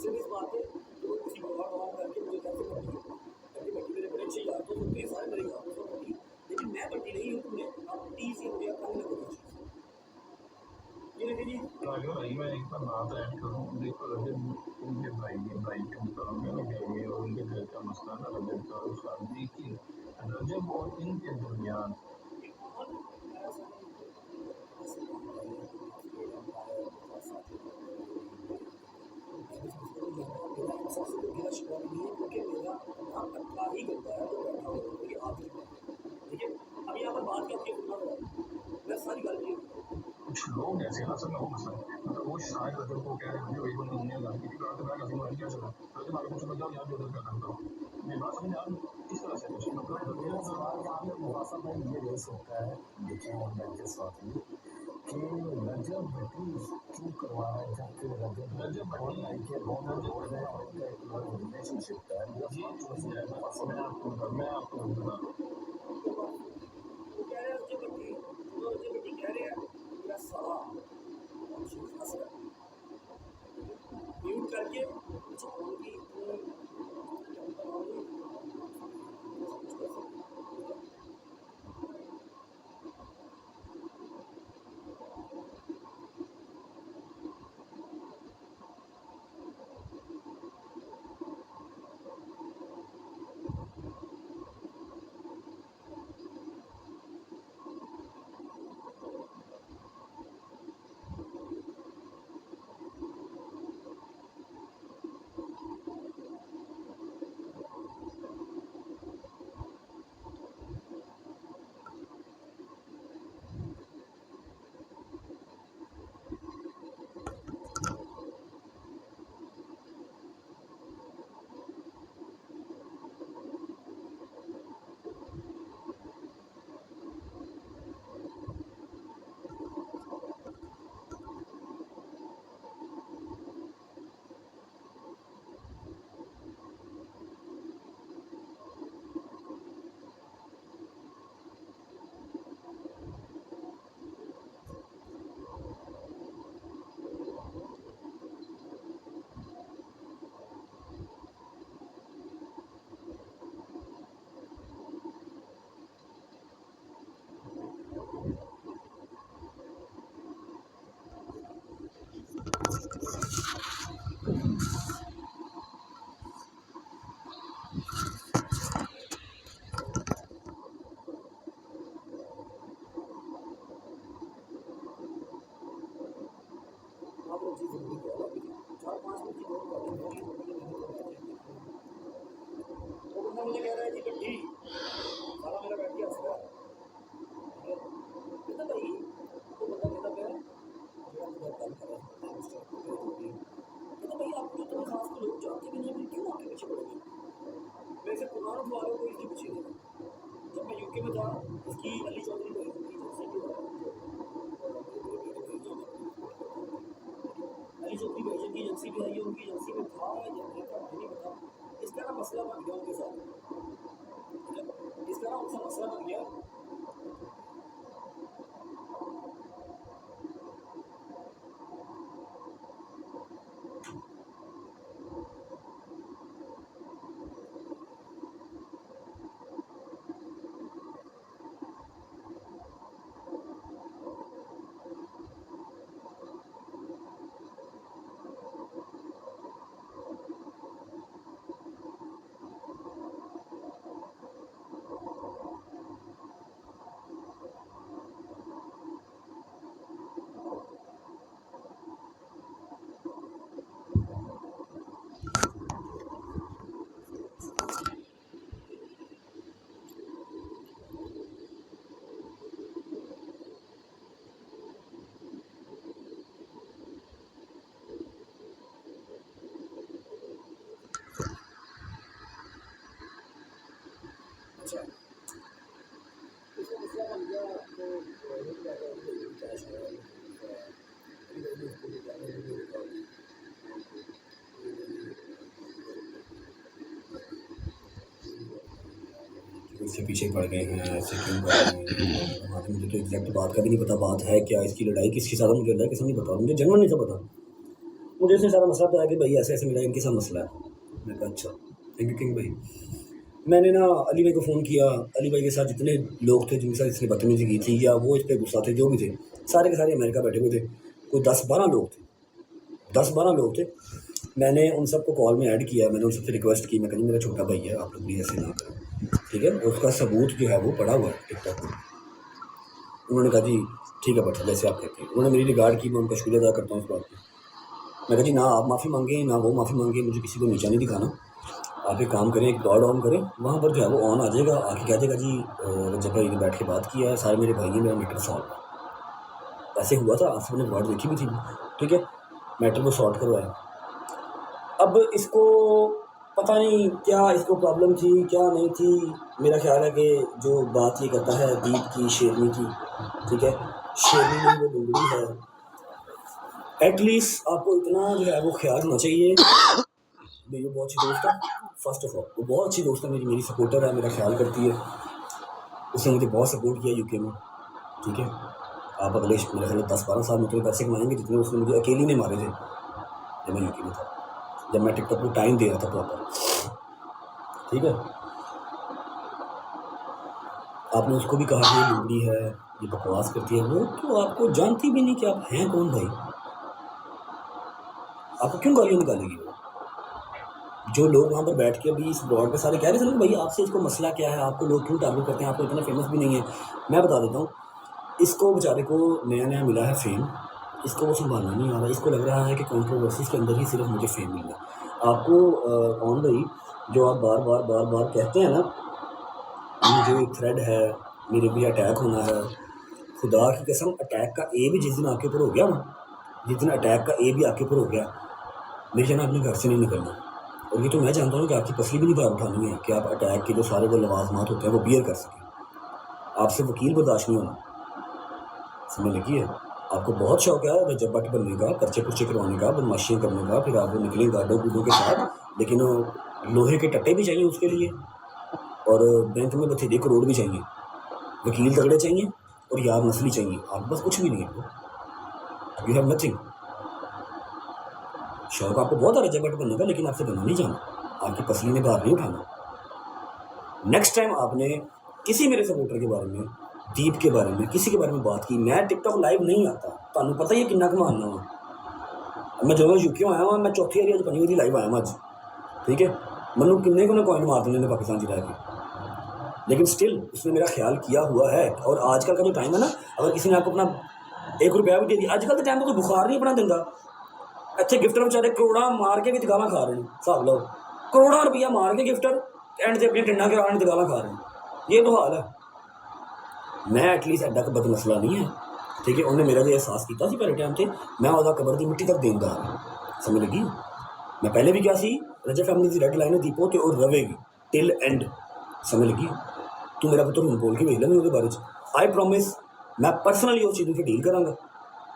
सिर्फ इस बात पे तो किसी भगवान करके मुझे कैसे पट्टी करके पट्टी मेरे बड़े अच्छे यार तो होते सारे मेरे यार दोस्तों पट्टी, लेकिन मैं पट्टी नहीं हूँ तुमने आप टी से मुझे अपना नहीं लगा ये लगे जी। अगर भाई मैं एक बार बात ऐड करूँ, देखो रजत उनके भाई के मुकाबले में गए हुए और उनके घर का मसला ना रजत का उसका, देखिए रजब और इनके दरमियान सबसे तो गिला शिकार नहीं है क्योंकि मेरा अपना अट्ठा ही करता है तो बैठा हुआ है ये आदमी ठीक है। अब यहाँ पर बात क्या होती है मैं सारी गल नहीं कुछ लोग ऐसे असल में वो मसला है, मतलब वो शायद रजब को कह रहे हैं वही बंदा उन्हें लगा कि रात का कसम है क्या चला रजब आगे कुछ बताओ यार जो क्या करता हूँ मैं बात समझ आ रही इस तरह से कुछ मतलब मेरा सवाल यहाँ पे मुहासा भाई ये रह सकता है देखिए मैं के साथ में कि रजब भट्टी क्यों करवा रहा है जबकि रजब भट्टी आई के बहुत बोल रहे हैं और उनका एक रिलेशनशिप है मैं आपको बता वो कह रहे हैं जो बट्टी कह रहे हैं मेरा साला म्यूट करके मुझे कह रहा है कि बट्टी सारा मेरा बैठ के हंस रहा है कहता भाई तो बंदा कहता मैं कहता भाई आप जो तुम्हें खास को लोग जानते भी नहीं फिर क्यों आपके पीछे पड़ेंगे। मैं इसे पुराना सवाल है कोई इसके पीछे नहीं। जब मैं यूके में था इसकी अली चौधरी को अली चौधरी को एजेंट की एजेंसी भी आई है उनकी एजेंसी में था या नहीं था नहीं पता। इसका ना मसला बन गया उनके साथ इसका ना उनका मसला बन गया। अच्छा इसका मसला बन गया तो इससे पीछे पड़ गए हैं ऐसे क्यों कर रहे हैं हमारे मुझे तो एग्जैक्ट बात का भी नहीं पता बात है क्या इसकी लड़ाई किसके साथ मुझे लड़ाई किसी नहीं पता मुझे जन्म नहीं था पता मुझे इसने सारा मसला बताया कि भाई ऐसे ऐसे मेरा इनके साथ मसला है। मैंने कहा अच्छा थैंक यू किंग भाई। मैंने ना अली भाई को फ़ोन किया। अली भाई के साथ जितने लोग थे जिनके साथ इसने बदतमीजी की थी या वो इस पर गुस्सा थे जो भी थे, सारे के सारे अमेरिका बैठे हुए थे। कोई 10-12 लोग थे, 10-12 लोग थे। मैंने उन सबको कॉल में ऐड किया। मैंने उन सबसे रिक्वेस्ट की, मैं कहीं मेरा छोटा भाई है, आप लोग भी ऐसे ना करें, ठीक है। उसका सबूत जो है वो पड़ा हुआ है टिकटॉक पर। उन्होंने कहा जी ठीक है बता जैसे आप कहते हैं। उन्होंने मेरी रिगार्ड की, मैं उनका शुक्रिया अदा करता हूँ इस बात पर। मैं कहा जी ना आप माफ़ी मांगें ना वो माफ़ी मांगे, मुझे किसी को नीचा नहीं दिखाना। आप एक काम करें, एक डॉट ऑन करें, वहाँ पर जो है वो ऑन आ जाएगा, आके कह देगा जी रजब भाई ने बैठ के बात किया है, सारे मेरे भाई ने मेरा मैटर सॉल्व है। ऐसे हुआ था, आप सबने वर्ड देखी भी थी, ठीक है। मैटर को सॉर्ट करवाया। अब इसको पता नहीं क्या इसको प्रॉब्लम थी क्या नहीं थी। मेरा ख्याल है कि जो बात ये करता है दीप की, शेरनी की, ठीक है, शेरनी नहीं वो लुंगड़ी है। एटलीस्ट आपको इतना जो है वो ख्याल होना चाहिए। मेरी बहुत अच्छी दोस्त है, फर्स्ट ऑफ ऑल वो बहुत अच्छी दोस्त है, मेरी सपोर्टर है, मेरा ख्याल करती है। उसने मुझे बहुत सपोर्ट किया यूके में, ठीक है। आप अगले मेरे ख्याल 10-12 साल में उतने पैसे कमाएंगे जितने उसने मुझे अकेली ने मारे थे जब मैं यूके में था, जब मैं टिकटॉक को टाइम दे रहा था प्रॉपर, ठीक है। आपने उसको भी कहा कि ये लुंगड़ी है, ये बकवास करती है, वो तो आपको जानती भी नहीं कि आप हैं कौन भाई। आपको क्यों गालियाँ निकालेगी वो? जो लोग वहाँ पर बैठ के अभी इस ब्लॉग पे सारे कह रहे थे ना भाई आपसे इसको मसला क्या है, आपको लोग क्यों टारगेट करते हैं, आपको इतना फेमस भी नहीं है। मैं बता देता हूँ, इसको बेचारे को नया नया मिला है फेम, इसको वो संभालना नहीं आ रहा। इसको लग रहा है कि कंट्रोवर्सीज के अंदर ही सिर्फ मुझे फेम मिल रहा। आपको कौन भाई जो आप बार बार बार बार कहते हैं ना मुझे थ्रेड है, मेरे भी अटैक होना है, खुदा की कसम अटैक का ए भी जिस दिन आपके ऊपर हो गया ना, जिस दिन अटैक का ए भी आपके ऊपर हो गया, मेरे जाना अपने घर से नहीं निकलना। और ये तो मैं जानता हूँ कि आपकी पसली भी नहीं बात उठानी है कि आप अटैक के जो सारे वो लवाजमात होते हैं वो बियर कर सकें। आपसे वकील बर्दाश्त नहीं होना, समझ लगी है। आपको बहुत शौक है रजब भट्ट बनने का, पर्चे पुर्चे करवाने का, बदमाशियाँ करने का, फिर आप निकले गाडों कूदों के साथ, लेकिन लोहे के टट्टे भी चाहिए उसके लिए, और बैंक में बथेरे करोड़ भी चाहिए, वकील तगड़े चाहिए और यार नस्ली चाहिए। आप बस कुछ भी नहीं है, यू हैव नथिंग। शौक आपको बहुत है रजब भट्ट बनने का, लेकिन आपसे बनना नहीं जाना, आपकी पसली ने बाहर नहीं उठाना। नेक्स्ट टाइम आपने किसी मेरे सपोर्टर के बारे में, दीप के बारे में, किसी के बारे में बात की, मैं टिकटॉक लाइव नहीं आता, तुहानू पता ही है किन्ना कमाना वा। मैं जो यूके आया हुआ, मैं चौथी बारी अज 5वीं बारी लाइव आया मैं अज, ठीक है। मैनू किन्ने को कॉइन मार देने पाकिस्तान च रह के, लेकिन स्टिल उसने मेरा ख्याल किया हुआ है। और आजकल का जो टाइम है ना, अगर किसी ने आपको अपना 1 रुपया भी दे दिया, आजकल के टाइम में कोई बुखार नहीं अपना देंदा। इतने गिफ्टर बेचारे करोड़ा मार के भी गाला खा रहे हैं, हिसाब लो, करोड़ा रुपया मार के गिफ्टर एंड से अपनी टिंडा गिराने से गाला खा रहे हैं। ये तो हाल है। मैं एटलीस्ट एडा का बदमसला नहीं है, ठीक है। उन्हें मेरा जो एहसास किया सी पहले टाइम से, मैं वह कबर की मिट्टी तक देनदार, समझ लगी। मैं पहले भी क्या सी, रजब फैमिली की रेड लाइन है दीपो तो और रवेगी टिल एंड, समझ लगी। तू मेरा पुत्र हूँ बोल के वेख लेंगे बारे आई प्रॉमिस, मैं पर्सनली उस चीज़ों से डील कराँगा।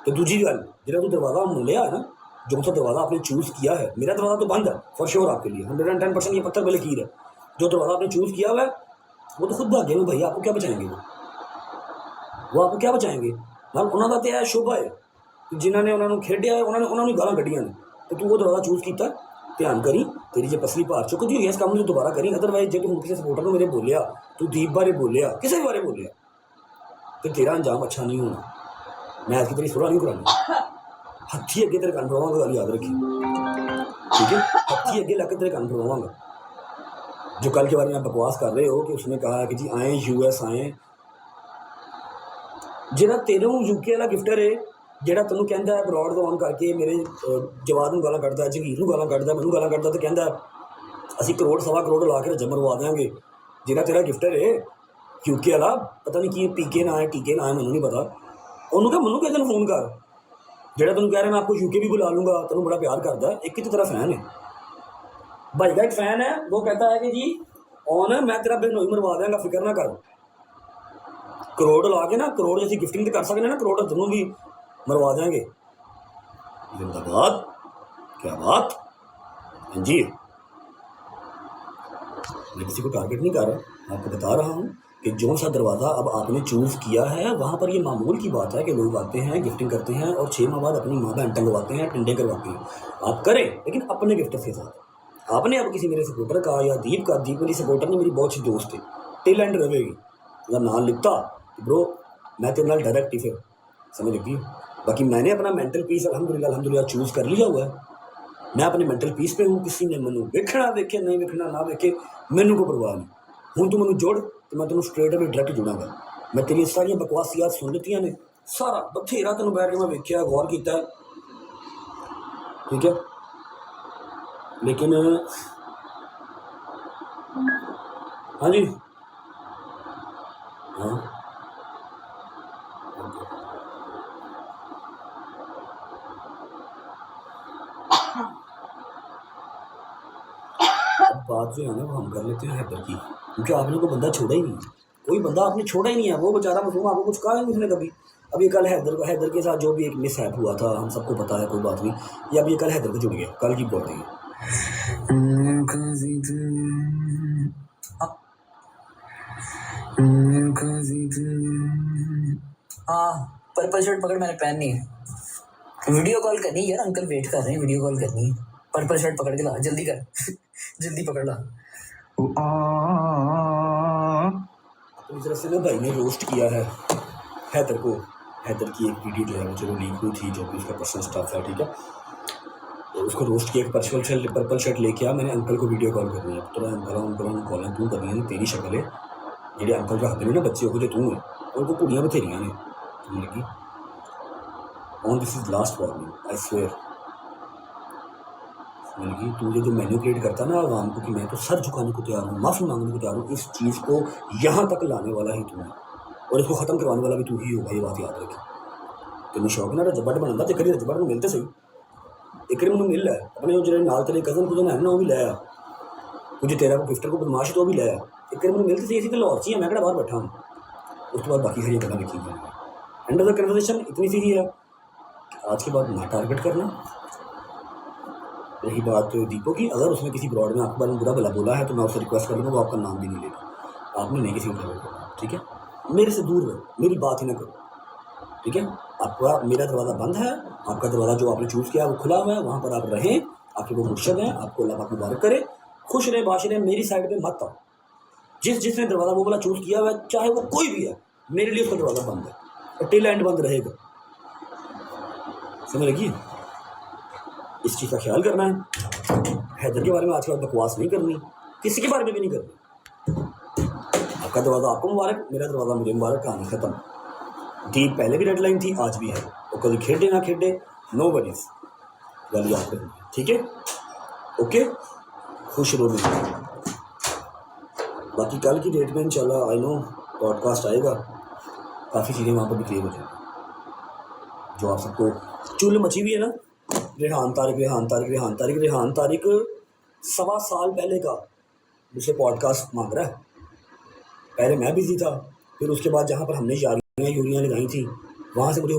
तो दूसरी गल जो तू दरवाज़ा लिया है ना, जो सा दरवाज़ा आपने चूज़ किया है, मेरा दरवाज़ा तो बंद है फॉर श्योर आपके लिए 110%, ये पत्थर वाले कीर है। जो दरवाज़ा आपने चूज़ किया हुआ है वो तो खुद भागे में, भाई आपको क्या बचाएंगे वो आपको क्या बचाएंगे। नाल उन्होंने तो यह शुभ है जिन्होंने उन्होंने खेडिया है, उन्होंने गालां कढ़िया ने, तो तू वो दरवाज़ा चूज़ किया, ध्यान करी तेरी जो पसली भार चुकती हुई है, इस काम में दोबारा करी। अदरवाइज जो तू किसी सपोर्टर को मेरे बोलिया, तू दीप बारे बोलिया, किसी बारे बोलिया, तो तेरा अंजाम अच्छा नहीं होना। मैं आज की तेरी सुराह नहीं करानी, हथी अगे तेरे कान फड़वांगा, गल याद रखी, ठीक है। हथी अगे लग तेरे कान फड़वांगा। जो कल के बारे में आप बकवास कर रहे हो कि उसने कहा कि जी आए US आए, जिहड़ा तेरे यूके वाला गिफ्टर है, जिहड़ा तेनू कहता है ब्रॉड ऑन करके मेरे जवाद नूं गालां कढ़दा, जगीर नूं गालां कढ़दा, मैनूं गालां कढ़दा, तो कहता असीं करोड़ सवा करोड़ ला के रजब मरवा देंगे। जिहड़ा तेरा गिफ्टर है यूके वाला, पता नहीं कि पीके ना है टीके ना है, मैनूं नहीं पता, उन्होंने कहा मैनूं किसी दिन फोन कर, जेड़ा तुम कह रहे मैं आपको यूके भी बुला लूँगा, तेन बड़ा प्यार करता है। एक ही तो तेरा फैन है भाई का, एक फैन है वो कहता है कि जी ऑन मैं तेरा बेनोई मरवा देंगा, फिक्र ना कर। करोड़ ला के ना, करोड़ जैसी गिफ्टिंग तो कर सकते ना, करोड़ तेनों भी मरवा देंगे। जिंदाबाद, क्या बात। हाँ जी, मैं किसी को टारगेट नहीं कर रहा, आपको बता रहा हूँ कि जो सा दरवाज़ा अब आपने चूज़ किया है वहाँ पर ये मामूल की बात है कि लोग आते हैं गिफ्टिंग करते हैं और 6 माह बाद अपनी माँ बहन टंगवाते हैं टिंडे करवाते हैं। आप करें लेकिन अपने गिफ्ट के साथ। आपने अब किसी मेरे सपोर्टर का या दीप मेरी सपोर्टर ने मेरी बहुत अच्छी दोस्त है टेल एंड रहेगी अगर ना लिखता ब्रो मैं तेरे नाल डायरेक्ट ही फिर समझ लगी। बाकी मैंने अपना मेंटल पीस अल्हम्दुलिल्लाह चूज़ कर लिया हुआ है। मैं अपने मेंटल पीस पे हूँ। किसी ने मैनू वेखना वेखे नहीं वेखना ना वेखे मैनू कोई परवाह नहीं। हूँ तू मैनू जोड़ तो मैं तेन स्ट्रेट अवे डायरेक्ट जुड़ांगा। मैं तेरी सारिया बकवासियात सुन लीतियां ने सारा बथेरा तेन बैठ के मैं वेख्या गौर किया ठीक है। लेकिन हाँ जी हाँ अब बात जो है ना वो हम कर लेते हैं हैदर की क्योंकि आपने कोई बंदा छोड़ा ही नहीं है। कोई बंदा आपने छोड़ा ही नहीं है। वो बेचारा मासूम आपको कुछ कहा ही नहीं उसने कभी। अब ये कल हैदर के साथ जो भी एक मिस हैप हुआ था हम सबको पता है कोई बात नहीं। ये अब ये कल हैदर को जुड़ गया कल की बात है। हाँ पर्पल शर्ट पकड़ मैंने पहननी है। वीडियो कॉल करनी है यार अंकल वेट कर रहे हैं वीडियो कॉल करनी है। पर्पल शर्ट पकड़ के ला जल्दी कर जल्दी पकड़ ला। अपनी तरफ से ना भाई ने रोस्ट किया है हैदर को। हैदर की एक वीडियो जो है वो चलो लीक हुई थी जो कि उसका पर्सनल स्टाफ है ठीक है। तो उसको रोस्ट किया पर्पल शर्ट लेके आ मैंने अंकल को वीडियो कॉल करनी है। तो अंकल कॉल तू करनी है तेरी शक्ल है जेडे अंकल रखते हैं ना बच्चे वो जो तू है उनको कुड़ियाँ बथेरियाँ ने समझ लगी। On this is last warning I swear समझ लगी। तू ये जो मैनिपुलेट करता ना आवाम को कि मैं तो सर झुकाने को तैयार हूँ माफ़ी मांगने को तैयार हूँ इस चीज़ को यहाँ तक लाने वाला ही तू है और इसको ख़त्म करवाने वाला भी तू ही होगा। ये बात याद रखी। तेन शौक ना रजबट बनाता तो करी रजबट में मिलते सही एक मैं मिल है अपने जो नाल तेरे कज़न कुजन है ना वो भी लाया कुछ तेरा को गिफ्टर को बदमाश तो भी लाया एक मैं मिलते सही तो लाहौर चाहिए मैं कड़ा बाहर बैठा हूँ। उस तो बाद बाकी सारी गल्लां लिखी गई एंड ऑफ द कन्वर्सेशन इतनी सी ही है कि आज के बाद ना टारगेट करना। रही बात दीपो की अगर उसने किसी ब्रॉड में आपके बारे में बुरा भला बोला है तो मैं उससे रिक्वेस्ट कर लूँगा वो आपका नाम भी नहीं लेगा। आपने नहीं किसी को टारगेट करना ठीक है। मेरे से दूर रहो मेरी बात ही ना करो ठीक है। आपका मेरा दरवाज़ा बंद है आपका दरवाज़ा जो आपने चूज़ किया वो खुला हुआ है वहाँ पर आप रहें। आपके वो मुर्शद हैं आपको अल्लाह पाक मुबारक करे खुश रहे बाश रहे मेरी साइड पे मत आओ। जिसने दरवाज़ा वो वाला चूज़ किया हुआ है चाहे वो कोई भी है मेरे लिए उसका दरवाज़ा बंद है और टिल एंड बंद रहेगा। समझ लगी। इस चीज़ का ख्याल करना है। हैदर के बारे में आज के बाद बकवास नहीं करनी किसी के बारे में भी नहीं करनी। आपका दरवाज़ा आपको मुबारक मेरा दरवाज़ा मुझे मुबारक कहानी ख़त्म। दीप पहले भी रेड लाइन थी आज भी है वो कभी खेडे ना खेडे नो वरीज गल याद रखनी ठीक है। ओके खुश रहो। बाकी कल की डेट में इंशाल्लाह आई नो पॉडकास्ट आएगा काफ़ी चीज़ें वहाँ पर भी क्लियर हो जाएंगी जो आप सबको चुल मची हुई है ना। रेहान तारिक 1.25 साल पहले का मुझसे पॉडकास्ट मांग रहा है। पहले मैं बिजी था फिर उसके बाद जहाँ पर हमने यारियाँ यूरियाँ लगाई थी वहाँ से मुझे